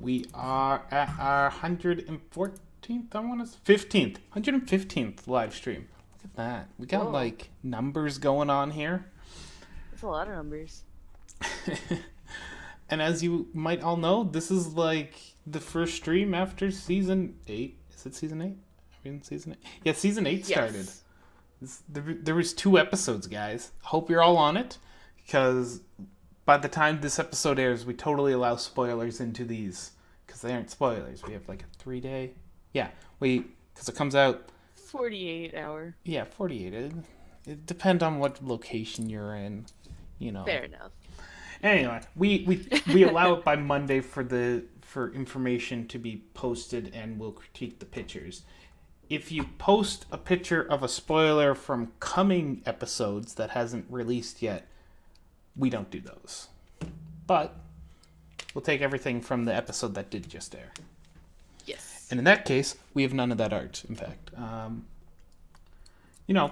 We are at our 114th, I want to 15th, 115th live stream. Look at that. We got Whoa, like numbers going on here. that's a lot of numbers. And as you might all know, this is like the first stream after season 8. Is it season 8? Are we in season 8? Yeah, season 8 started. Yes. There was 2 episodes, guys. Hope you're all on it, because by the time this episode airs, we totally allow spoilers into these, because they aren't spoilers. We have like a 3-day. Yeah, because it comes out. 48 hour. Yeah, 48. It depends on what location you're in, you know. Fair enough. Anyway, we allow it by Monday for information to be posted, and we'll critique the pictures. If you post a picture of a spoiler from coming episodes that hasn't released yet, we don't do those. But we'll take everything from the episode that did just air. Yes. And in that case, we have none of that art, in fact.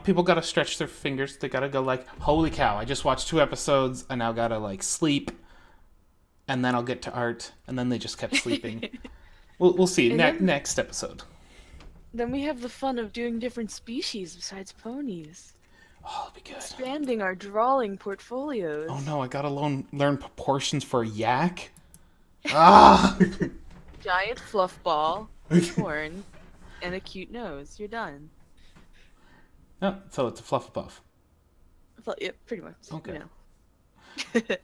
People gotta stretch their fingers. They gotta go like, holy cow, I just watched 2 episodes, I now gotta like sleep, and then I'll get to art, and then they just kept sleeping. We'll see. Next episode. Then we have the fun of doing different species besides ponies. Oh, that'll be good. Expanding our drawing portfolios. Oh no, I gotta learn proportions for a yak. Ah! Giant fluff ball, horn, and a cute nose. You're done. Oh, so it's a fluff puff. Yeah, pretty much. Okay. You know.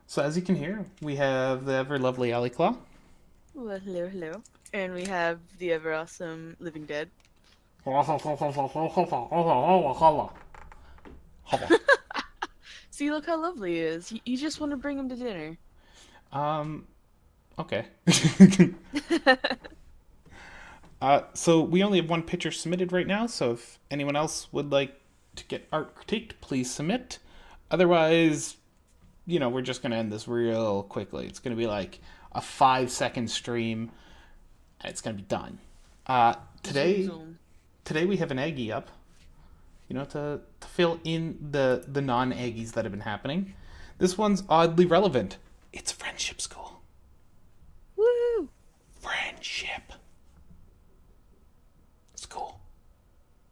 So as you can hear, we have the ever lovely Alley Claw. Well, hello, hello. And we have the ever awesome Living Dead. See, look how lovely he is. You just want to bring him to dinner. Okay. So we only have 1 picture submitted right now, so if anyone else would like to get art critiqued, please submit. Otherwise, we're just going to end this real quickly. It's going to be like a 5-second stream, and it's going to be done. Today we have an Aggie up, to fill in the non-Aggies that have been happening. This one's oddly relevant. It's Friendship School. Woo! Friendship. It's cool.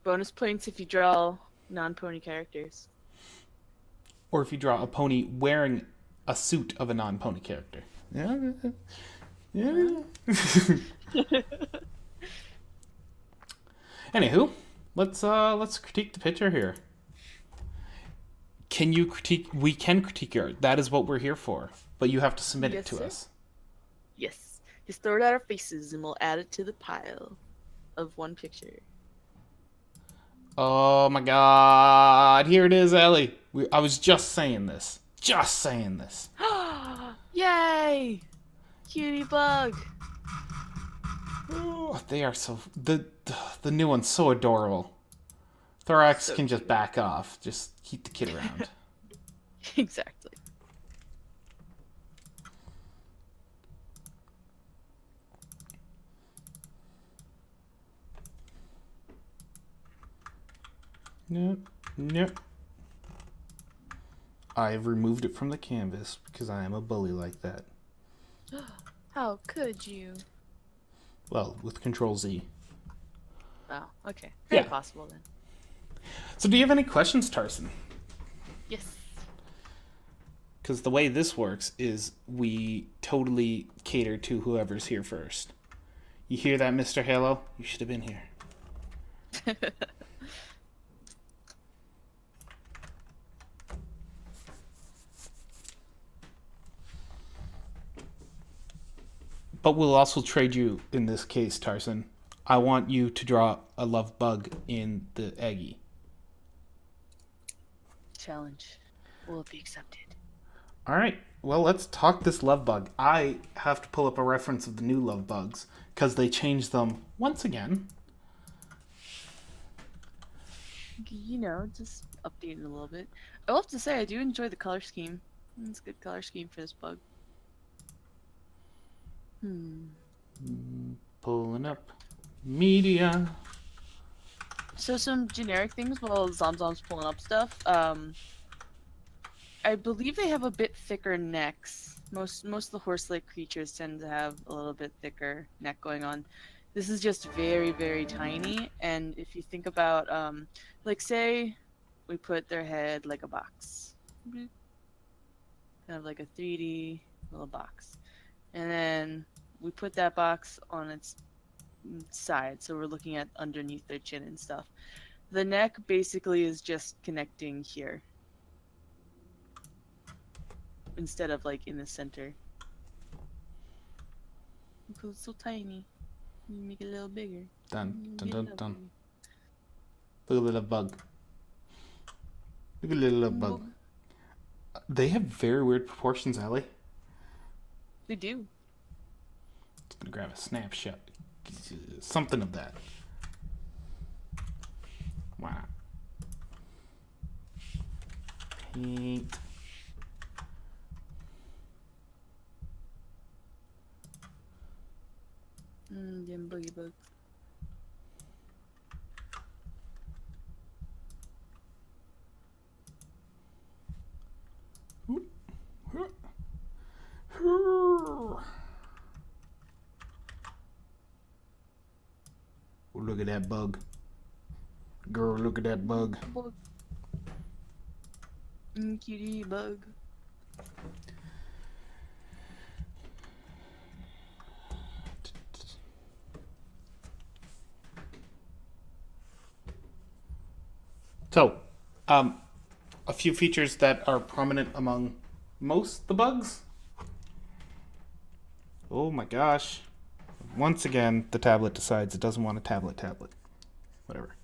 Bonus points if you draw non-pony characters. Or if you draw a pony wearing a suit of a non-pony character. Yeah. Anywho, let's critique the picture here. Can you critique? We can critique your art. That is what we're here for. But you have to submit it to us. Yes. Just throw it at our faces and we'll add it to the pile of 1 picture. Oh my god. Here it is, Ellie. I was just saying this. Yay! Cutie bug. Oh, they are so... The new one's so adorable. Thorax So can just back off. Just keep the kid around. Exactly. Nope. I've removed it from the canvas because I am a bully like that. How could you? Well, with Control Z. Oh, okay. Very Yeah. possible then. So do you have any questions, Tarson? Yes. Because the way this works is we totally cater to whoever's here first. You hear that, Mr. Halo? You should have been here. But we'll also trade you in this case, Tarson. I want you to draw a love bug in the Aggie. Challenge. Will it be accepted? All right. Well, let's talk this love bug. I have to pull up a reference of the new love bugs because they changed them once again. Just update it a little bit. I'll have to say, I do enjoy the color scheme. It's a good color scheme for this bug. Pulling up media. So some generic things while Zomzom's pulling up stuff. I believe they have a bit thicker necks. Most of the horse-like creatures tend to have a little bit thicker neck going on. This is just very, very tiny. And if you think about, like, say we put their head like a box, kind of like a 3D little box, and then we put that box on its side, so we're looking at underneath their chin and stuff. The neck basically is just connecting here instead of like in the center. Because it's so tiny. You make it a little bigger. Dun, dun, Get it dun, up dun. bigger. Look at the little bug. Look at the little bug. They have very weird proportions, Ellie. They do. Just gonna grab a snapshot. Something of that. Wow. Paint. Them boogie bugs. Look at that bug. Girl, look at that bug. Bug. Cutie bug. So, a few features that are prominent among most the bugs. Oh my gosh. Once again, the tablet decides it doesn't want a tablet. Whatever.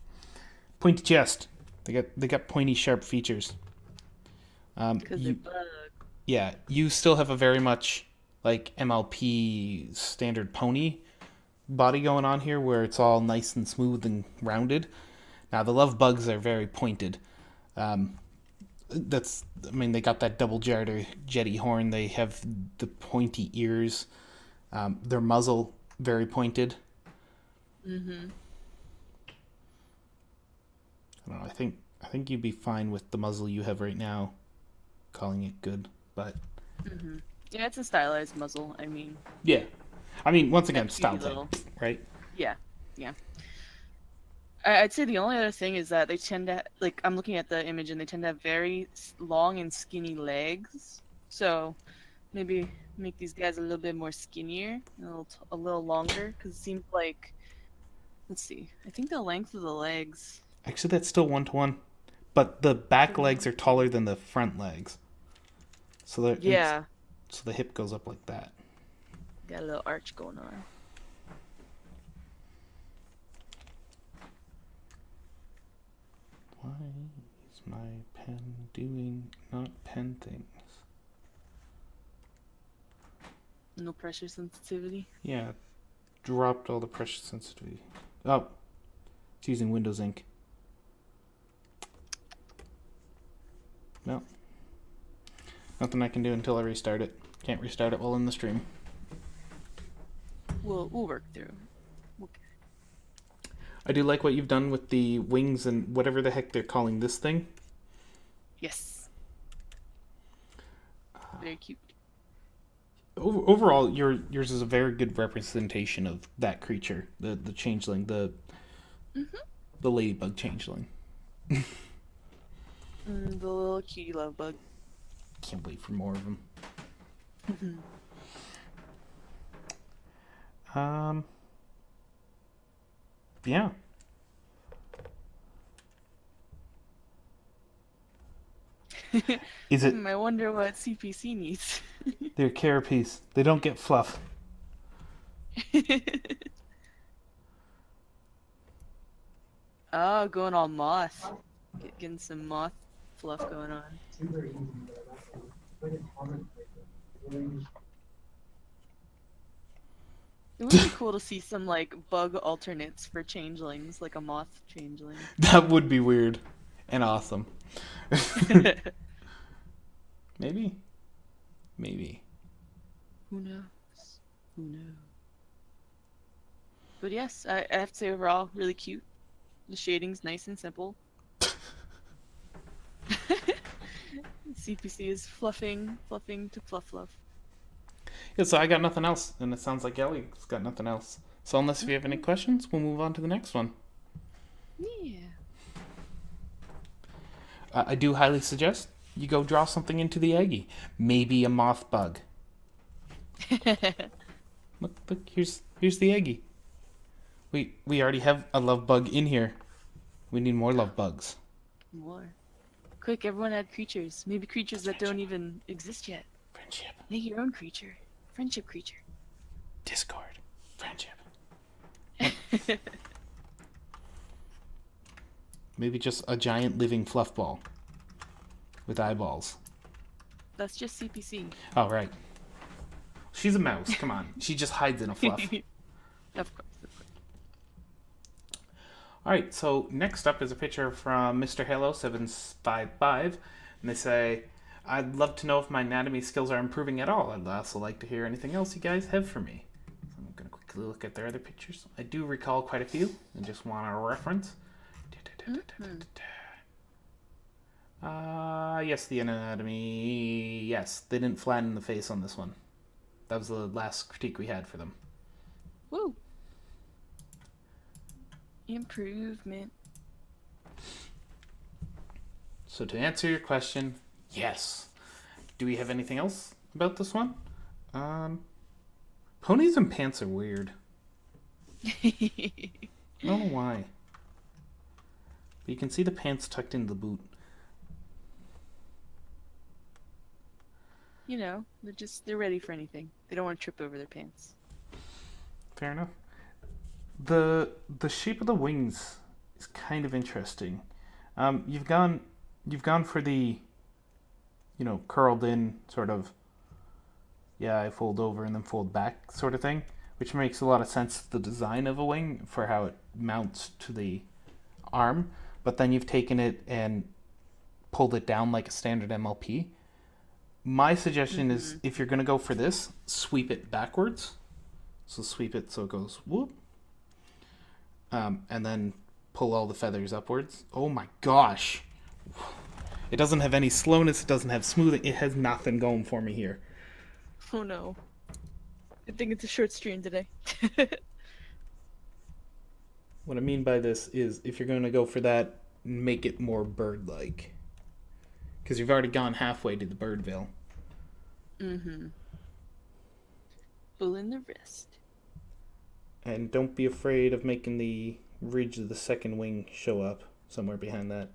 Pointy chest. They got pointy, sharp features. Because they're bugs. Yeah, you still have a very much like MLP standard pony body going on here, where it's all nice and smooth and rounded. Now the love bugs are very pointed. They got that double jetty horn. They have the pointy ears. Their muzzle very pointed. Mm-hmm. I don't know. I think you'd be fine with the muzzle you have right now, calling it good. But Yeah, it's a stylized muzzle. I mean, yeah, once again, cute style little. thing, right? Yeah. I'd say the only other thing is that they tend to, like, I'm looking at the image and they tend to have very long and skinny legs. So maybe make these guys a little bit more skinnier, a little longer, because it seems like, let's see, I think the length of the legs. Actually, that's still 1-to-1, but the back legs are taller than the front legs. So Yeah, so the hip goes up like that. got a little arch going on. Why is my pen doing not pen things? No pressure sensitivity. Yeah, dropped all the pressure sensitivity. Oh, it's using Windows Ink. No. Nothing I can do until I restart it. Can't restart it while in the stream. We'll work through. I do like what you've done with the wings and whatever the heck they're calling this thing. Yes. Very cute. Overall, yours is a very good representation of that creature, the changeling, the ladybug changeling. The little cutie love bug. Can't wait for more of them. Yeah. Is it? I wonder what CPC needs. They're carapace. They don't get fluff. Oh, going all moth. Getting some moth fluff going on. It would be cool to see some like bug alternates for changelings, like a moth changeling. That would be weird and awesome. Maybe. Who knows? But yes, I have to say overall, really cute. The shading's nice and simple. CPC is fluffing to fluff. Yeah, so I got nothing else, and it sounds like Ellie's got nothing else. So unless you have any questions, we'll move on to the next one. Yeah. I do highly suggest you go draw something into the Aggie. Maybe a moth bug. Look, here's the Aggie. We already have a love bug in here. We need more love bugs. More. Quick, everyone add creatures. Maybe creatures that don't even exist yet. Friendship. Make your own creature. Friendship creature. Discord. Friendship. Maybe just a giant living fluff ball with eyeballs. That's just CPC. Oh, right. She's a mouse. Come on. She just hides in a fluff. Of course. All right, so next up is a picture from Mr. Halo 755, and they say, I'd love to know if my anatomy skills are improving at all. I'd also like to hear anything else you guys have for me. So I'm going to quickly look at their other pictures. I do recall quite a few, and just want a reference. Yes, the anatomy. Yes, they didn't flatten the face on this one. That was the last critique we had for them. Woo! Improvement. So to answer your question, yes. Do we have anything else about this one? Ponies and pants are weird. I don't know why. But you can see the pants tucked into the boot. You know, they're ready for anything. They don't want to trip over their pants. Fair enough. The shape of the wings is kind of interesting. You've gone for the, curled in sort of, I fold over and then fold back sort of thing, which makes a lot of sense to the design of a wing for how it mounts to the arm. But then you've taken it and pulled it down like a standard MLP. My suggestion is, if you're going to go for this, sweep it backwards. So sweep it so it goes whoop. And then pull all the feathers upwards. Oh my gosh. It doesn't have any slowness. It doesn't have smoothing. It has nothing going for me here. Oh no. I think it's a short stream today. What I mean by this is, if you're going to go for that, make it more bird-like. Because you've already gone halfway to the Birdville. Pull in the wrist. And don't be afraid of making the ridge of the second wing show up somewhere behind that.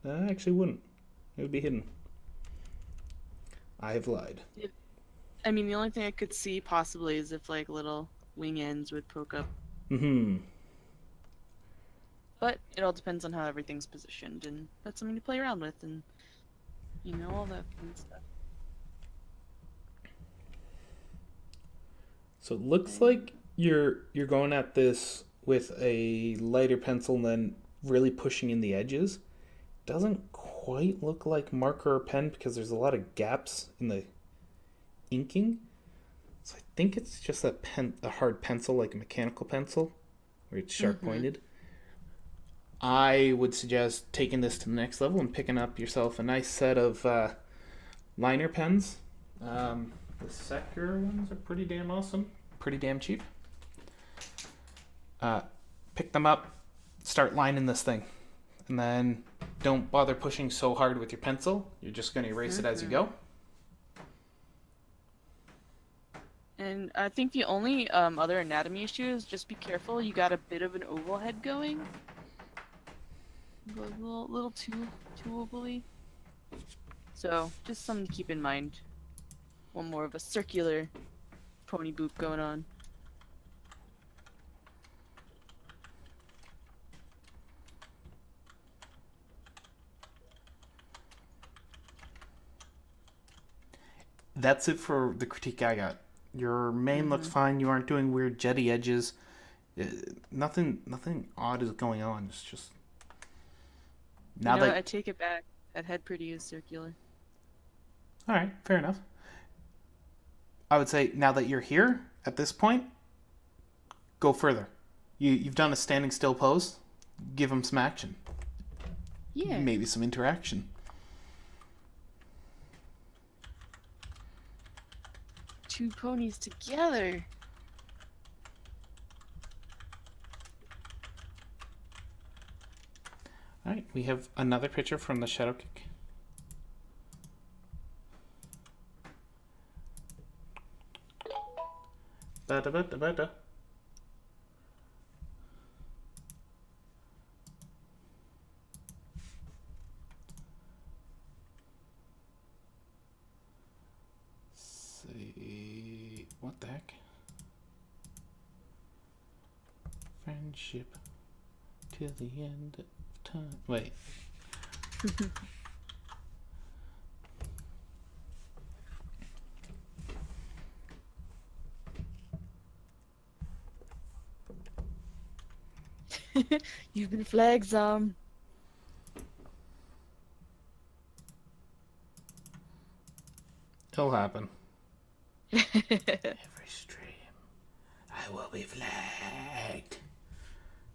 I actually wouldn't. It would be hidden. I have lied. I mean, the only thing I could see possibly is if like little wing ends would poke up. But it all depends on how everything's positioned, and that's something to play around with, and all that fun stuff. So it looks like you're going at this with a lighter pencil and then really pushing in the edges. Doesn't quite look like marker or pen because there's a lot of gaps in the inking. So I think it's just a hard pencil, like a mechanical pencil, where it's sharp pointed. I would suggest taking this to the next level and picking up yourself a nice set of liner pens. The Sector ones are pretty damn awesome. Pretty damn cheap. Pick them up, start lining this thing. And then don't bother pushing so hard with your pencil. You're just going to erase it as you go. And I think the only other anatomy issue is just be careful. You got a bit of an oval head going. A little too ovally. So just something to keep in mind. One more of a circular pony boop going on. That's it for the critique I got. Your mane looks fine. You aren't doing weird jetty edges. Nothing odd is going on. It's just I take it back. That head pretty is circular. All right, fair enough. I would say now that you're here at this point, go further. You've done a standing still pose. Give them some action. Yeah. Maybe some interaction. two ponies together. All right, we have another picture from the shadow kick. Ba-da-ba-da-ba-da. See, what the heck? Friendship till the end of time. Wait. You've been flagged, Zom. It'll happen. Every stream, I will be flagged.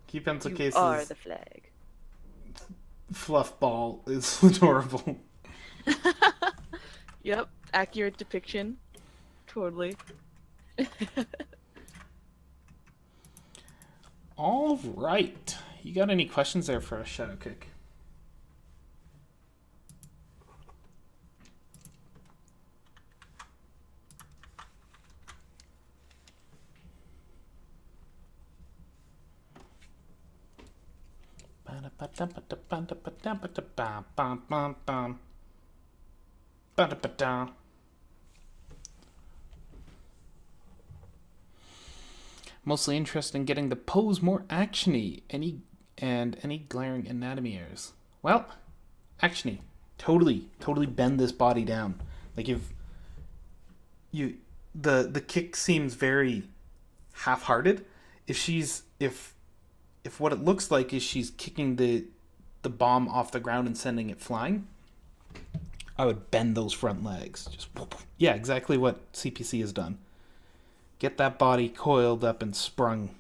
Key pencil You cases. are the flag. Fluff ball is adorable. Yep, accurate depiction. Totally. All right. You got any questions there for a shadow kick? Mostly interested in getting the pose more actiony. Any glaring anatomy errors? Well, actiony. Totally bend this body down. Like if you the kick seems very half-hearted. If what it looks like is she's kicking the bomb off the ground and sending it flying, I would bend those front legs. Just yeah, exactly what CPC has done. Get that body coiled up and sprung.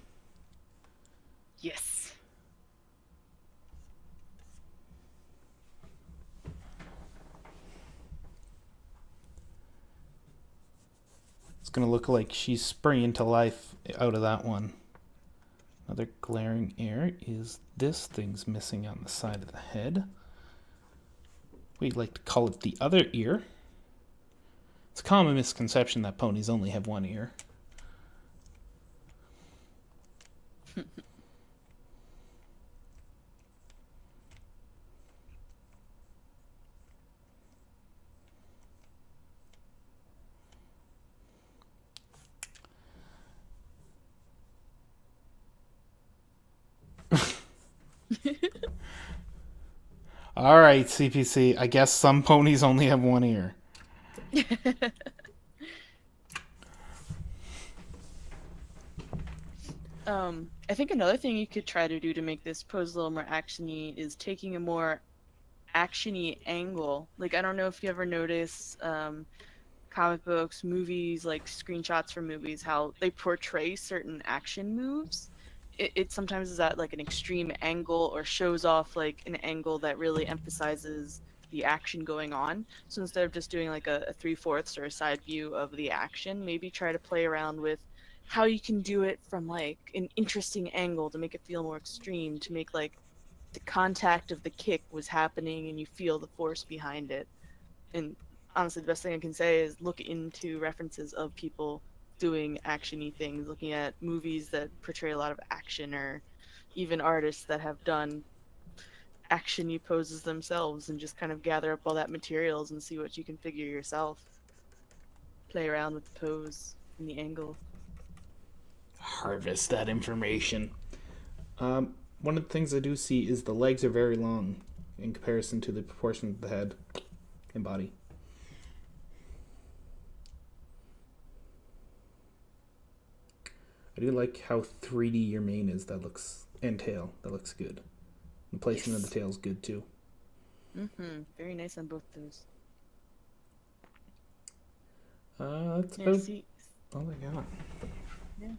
Yes. It's going to look like she's springing to life out of that one. Another glaring error is this thing's missing on the side of the head. We like to call it the other ear. It's a common misconception that ponies only have one ear. All right, CPC. I guess some ponies only have one ear. I think another thing you could try to do to make this pose a little more actiony is taking a more actiony angle. Like, I don't know if you ever notice comic books, movies, like screenshots from movies, how they portray certain action moves. It sometimes is at like an extreme angle or shows off like an angle that really emphasizes the action going on. So instead of just doing like a 3/4 or a side view of the action, maybe try to play around with how you can do it from like an interesting angle to make it feel more extreme, to make like the contact of the kick was happening and you feel the force behind it. And honestly, the best thing I can say is look into references of people doing actiony things, looking at movies that portray a lot of action, or even artists that have done actiony poses themselves, and just kind of gather up all that materials and see what you can figure yourself. Play around with the pose and the angle. Harvest that information. One of the things I do see is the legs are very long in comparison to the proportion of the head and body. I do like how 3D your mane is. That looks, and tail. That looks good. The placement of the tail is good too. Very nice on both those. That's about all I got. Yeah.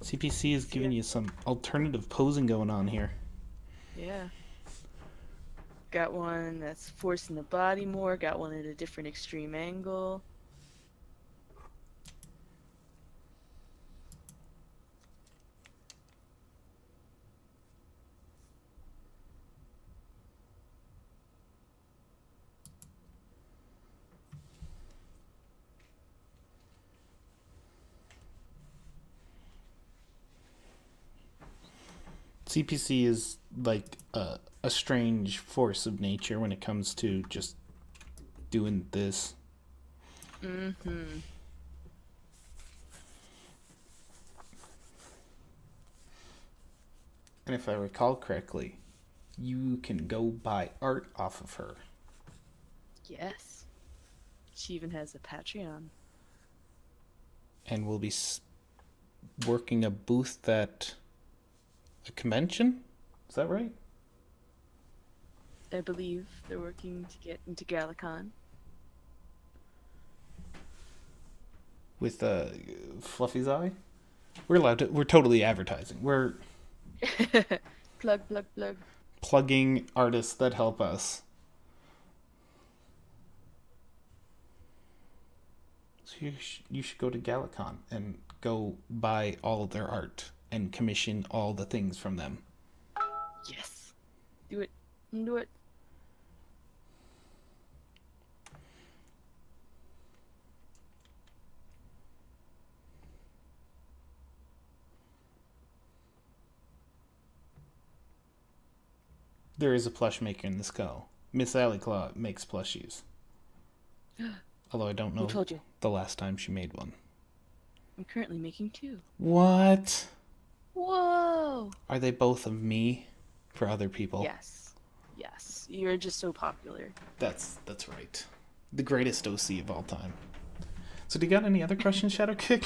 CPC is giving you some alternative posing going on here. Yeah. Got one that's forcing the body more, got one at a different extreme angle. CPC is like a strange force of nature when it comes to just doing this. Mm-hmm. And if I recall correctly, you can go buy art off of her. Yes. She even has a Patreon. And we'll be working a booth at a convention? Is that right? I believe they're working to get into Galacon. With Fluffy's eye? We're totally advertising. We're Plug, plug, plug. plugging artists that help us. So you should go to Galacon and go buy all of their art and commission all the things from them. Yes. Do it. Do it. There is a plush maker in the skull. Miss Alley Claw makes plushies. Although I don't know Who told you? the last time she made one. I'm currently making 2. What? Whoa! Are they both of me for other people? Yes. Yes. You're just so popular. That's right. The greatest OC of all time. So do you got any other questions, Shadow Kick?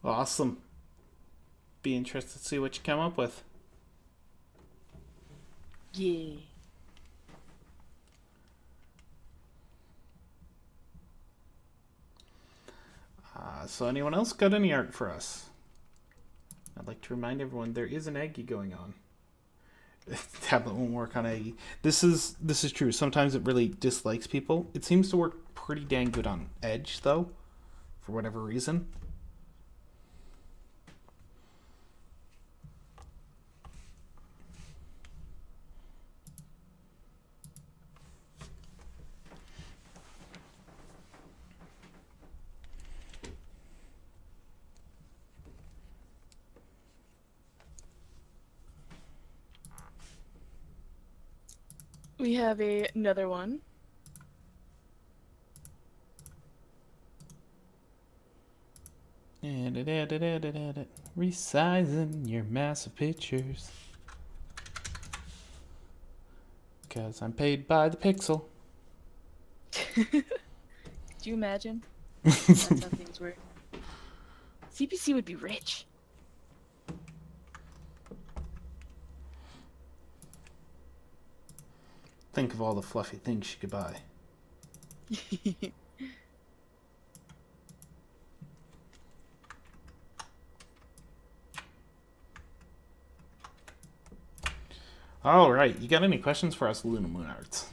Awesome. Be interested to see what you come up with. Yeah. So anyone else got any art for us? I'd like to remind everyone there is an Aggie going on. Tablet won't work on Aggie. This is true. Sometimes it really dislikes people. It seems to work pretty dang good on Edge though, for whatever reason. We have another one. Resizing your massive pictures. Because I'm paid by the pixel. Could you imagine? That's how things work. CPC would be rich. Think of all the fluffy things she could buy. All right, you got any questions for us, Luna Moon Arts?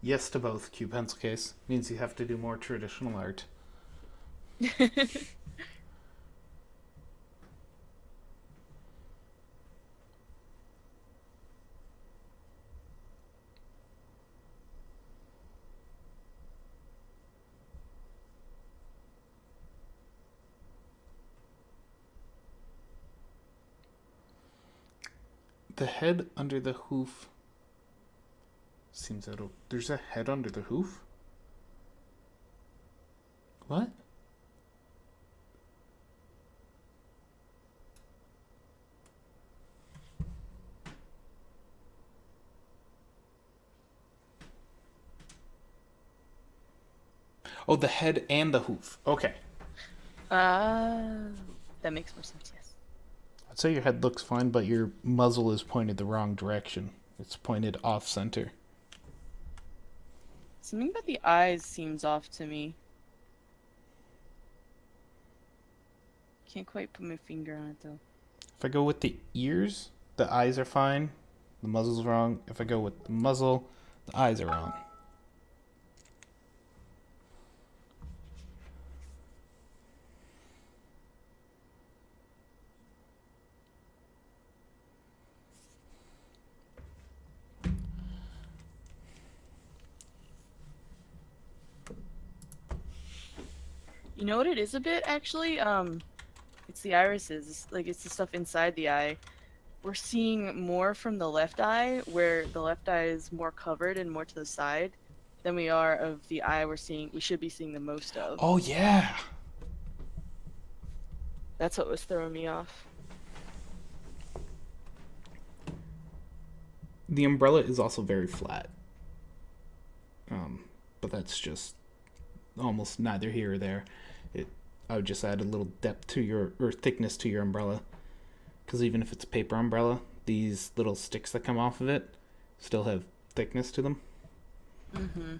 Yes to both, Q Pencil Case. Means you have to do more traditional art. The head under the hoof seems out of... There's a head under the hoof? What? Oh, the head and the hoof. Okay. Uh, that makes more sense, yes. I'd say your head looks fine, but your muzzle is pointed the wrong direction. It's pointed off center. Something about the eyes seems off to me. Can't quite put my finger on it though. If I go with the ears, the eyes are fine. The muzzle's wrong. If I go with the muzzle, the eyes are wrong. You know what it is a bit actually? It's the irises. It's the stuff inside the eye. We're seeing more from the left eye, where the left eye is more covered and more to the side, than we are of the eye we should be seeing the most of. Oh, yeah. That's what was throwing me off. The umbrella is also very flat. But that's just almost neither here or there. I would just add a little depth to or thickness to your umbrella. Because even if it's a paper umbrella, these little sticks that come off of it still have thickness to them. Mm-hmm.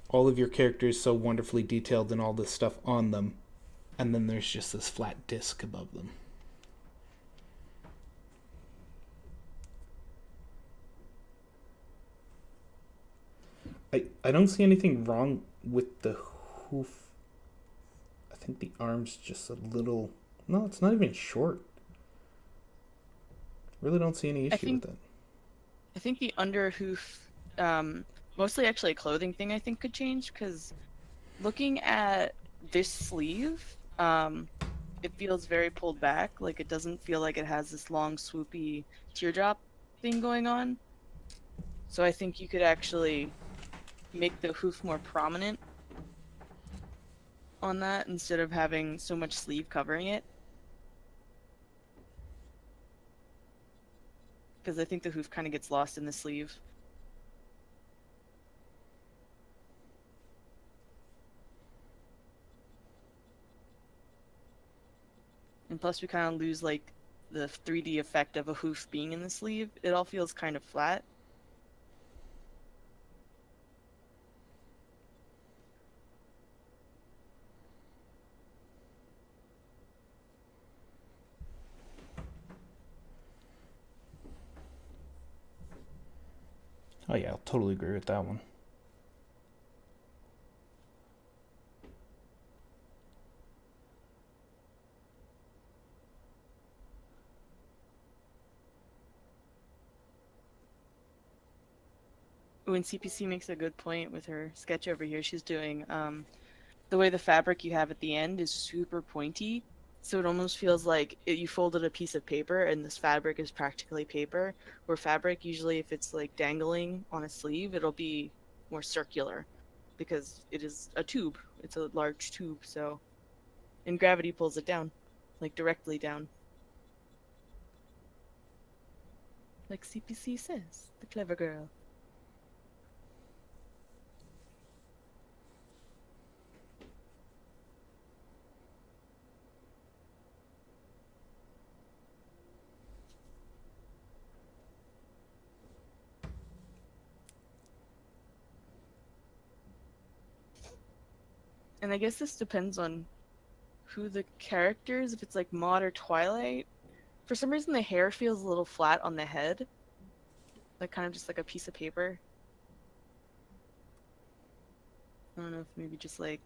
All of your characters so wonderfully detailed and all this stuff on them, and then there's just this flat disc above them. I don't see anything wrong with the hoof. I think the arm's just a little... No, it's not even short. Really don't see any issue with that. I think the under hoof, mostly actually a clothing thing, I think could change, because looking at this sleeve, it feels very pulled back. Like it doesn't feel like it has this long swoopy teardrop thing going on. So I think you could actually make the hoof more prominent on that instead of having so much sleeve covering it. Because I think the hoof kind of gets lost in the sleeve. And plus we kind of lose like the 3D effect of a hoof being in the sleeve. It all feels kind of flat. Oh yeah, I'll totally agree with that one. When CPC makes a good point with her sketch over here, she's doing the way the fabric you have at the end is super pointy, so it almost feels like you folded a piece of paper and this fabric is practically paper, where fabric usually if it's like dangling on a sleeve it'll be more circular because it is a tube, it's a large tube, so and gravity pulls it down, like directly down, like CPC says, the clever girl. And I guess this depends on who the character is, if it's like Maud or Twilight. For some reason the hair feels a little flat on the head. Like kind of just like a piece of paper. I don't know if maybe just like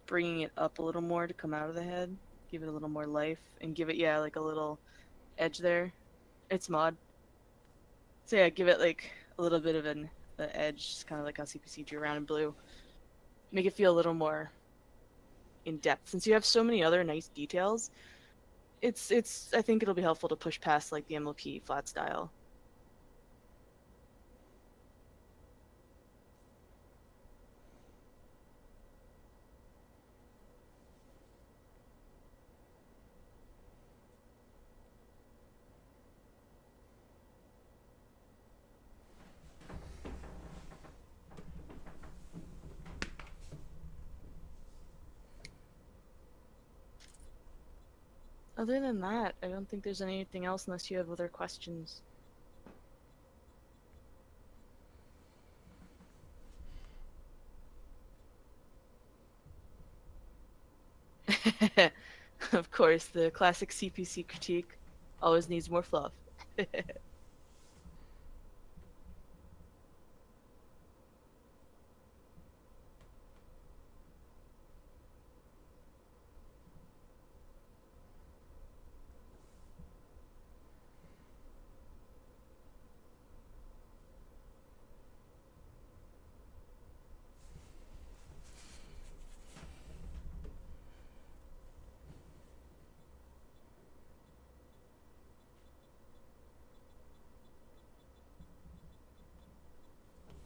bringing it up a little more to come out of the head. Give it a little more life and give it, yeah, like a little edge there. It's Maud. So yeah, give it like a little bit of an edge, just kind of like how CPC drew around in blue. Make it feel a little more in depth. Since you have so many other nice details, it's I think it'll be helpful to push past like the MLP flat style. Other than that, I don't think there's anything else unless you have other questions. Of course, the classic CPC critique always needs more fluff.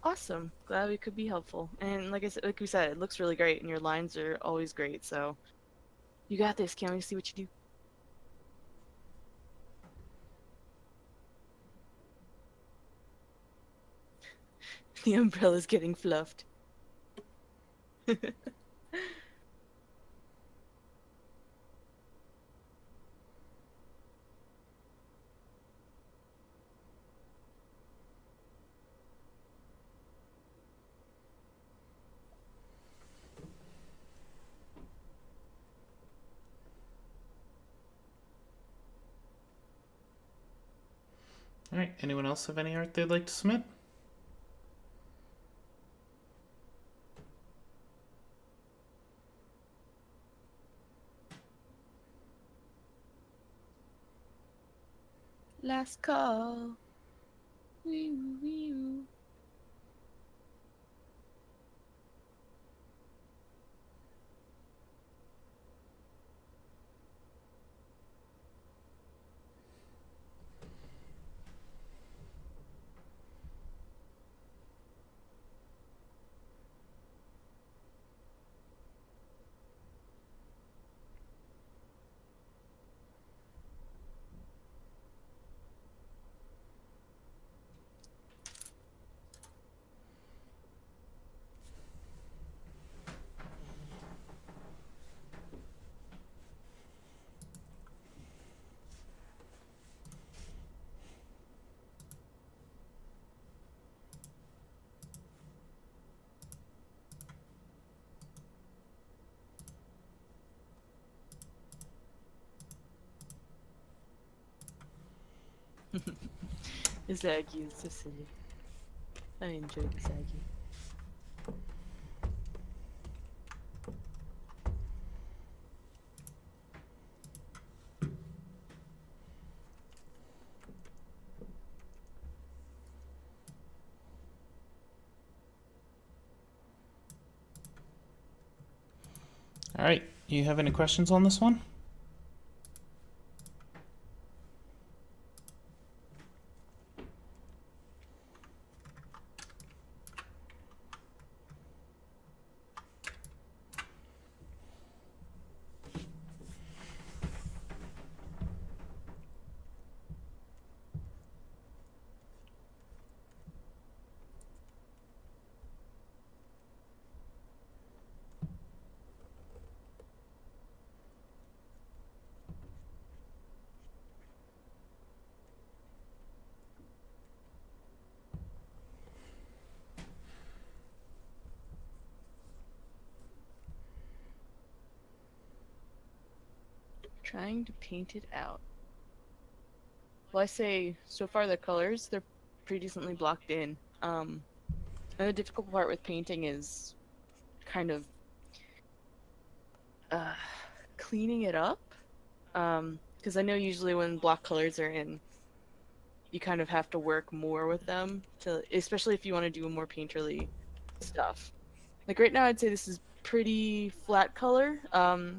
Awesome. Glad we could be helpful. And like I said, like we said, it looks really great, and your lines are always great. So you got this. Can't wait to see what you do. The umbrella's getting fluffed. All right. Anyone else have any art they'd like to submit? Last call. Wee woo wee woo. Zaggy is so silly. I enjoy the Zaggy. All right. You have any questions on this one? Trying to paint it out. Well, I say so far the colors, they're pretty decently blocked in. And the difficult part with painting is kind of uh, cleaning it up. Because I know usually when block colors are in, you kind of have to work more with them to, especially if you want to do more painterly stuff. Like right now, I'd say this is pretty flat color.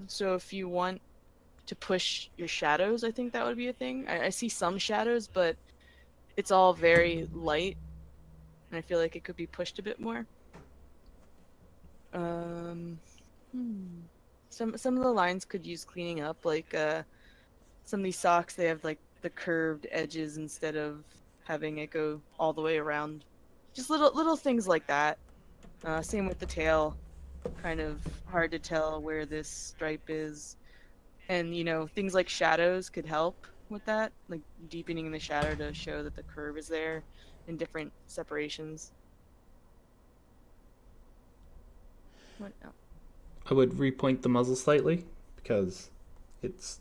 So if you want to push your shadows, I think that would be a thing. I see some shadows, but it's all very light, and I feel like it could be pushed a bit more. Um, hmm. Some of the lines could use cleaning up, like some of these socks, they have like the curved edges instead of having it go all the way around. Just little things like that. Same with the tail. Kind of hard to tell where this stripe is. And things like shadows could help with that, like deepening the shadow to show that the curve is there in different separations. What else? I would repoint the muzzle slightly because it's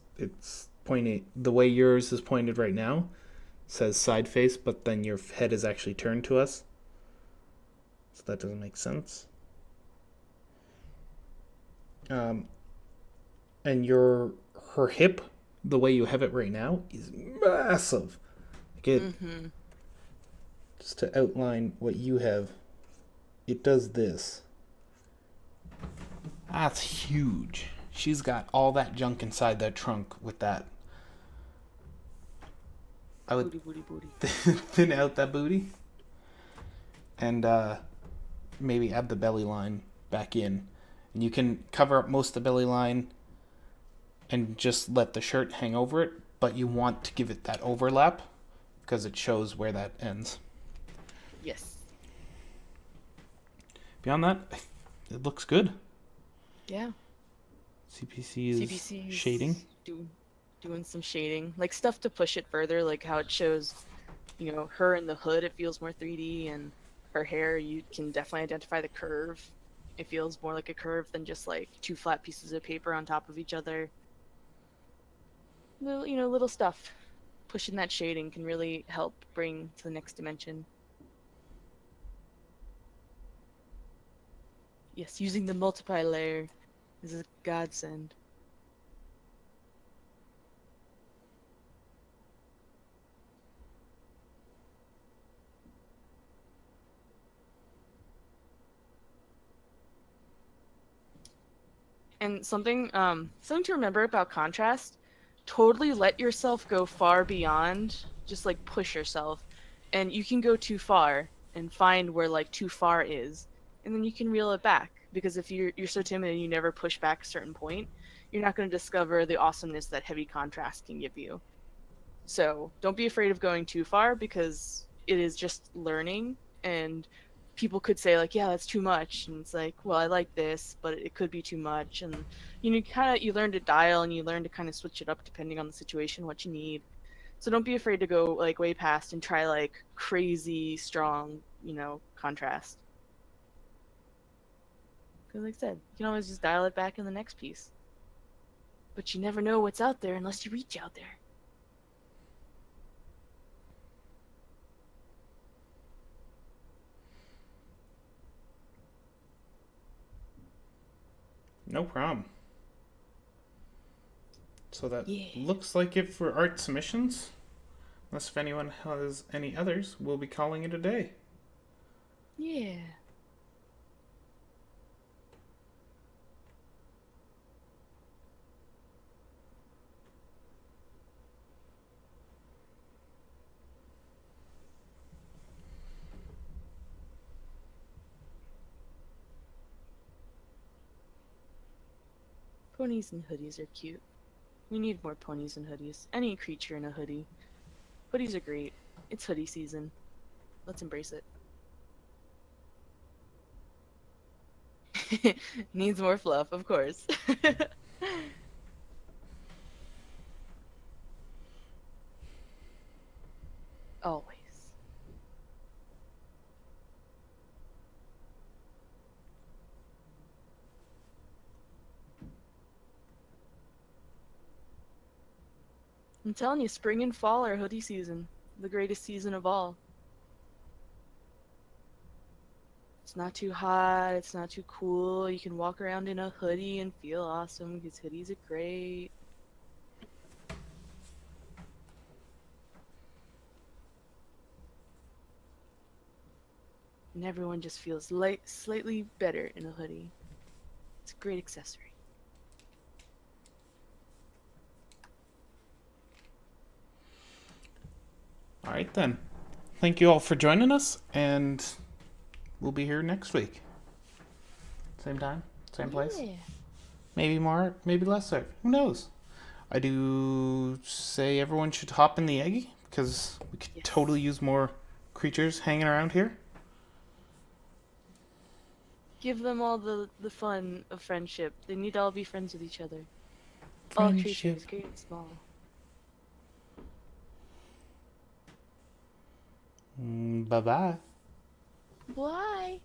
pointing the way yours is pointed right now. Says side face, but then your head is actually turned to us. So that doesn't make sense. Um, and her hip, the way you have it right now, is massive. Like Mm-hmm. just to outline what you have, it does this. That's huge. She's got all that junk inside that trunk with that. I would Booty. thin out that booty and maybe add the belly line back in. And you can cover up most of the belly line and just let the shirt hang over it, but you want to give it that overlap because it shows where that ends. Yes. Beyond that, it looks good. Yeah. CPC is CPC's shading. Doing some shading, like stuff to push it further, like how it shows, her in the hood. It feels more 3D, and her hair, you can definitely identify the curve. It feels more like a curve than just like two flat pieces of paper on top of each other. Little stuff. Pushing that shading can really help bring to the next dimension. Yes, using the multiply layer is a godsend. And something to remember about contrast, totally let yourself go far beyond, just like push yourself. And you can go too far and find where like too far is. And then you can reel it back. Because if you're so timid and you never push back a certain point, you're not going to discover the awesomeness that heavy contrast can give you. So don't be afraid of going too far, because it is just learning. And people could say like, yeah, that's too much, and it's like, well, I like this, but it could be too much. And you learn to dial, and you learn to kind of switch it up depending on the situation, what you need. So don't be afraid to go like way past and try like crazy strong, contrast. Because like I said, you can always just dial it back in the next piece, but you never know what's out there unless you reach out there. No problem. So that Yeah. looks like it for art submissions. Unless if anyone has any others, we'll be calling it a day. Yeah. Ponies and hoodies are cute. We need more ponies and hoodies. Any creature in a hoodie. Hoodies are great. It's hoodie season. Let's embrace it. Needs more fluff, of course. Always. I'm telling you, spring and fall are hoodie season. The greatest season of all. It's not too hot, it's not too cool. You can walk around in a hoodie and feel awesome because hoodies are great. And everyone just feels slightly better in a hoodie. It's a great accessory. All right then. Thank you all for joining us, and we'll be here next week. Same time, same place. Yeah. Maybe more, maybe lesser. Who knows? I do say everyone should hop in the egg because we could Yes. totally use more creatures hanging around here. Give them all the fun of friendship. They need to all be friends with each other. All Friendship. creatures, great and small. Bye bye. Why?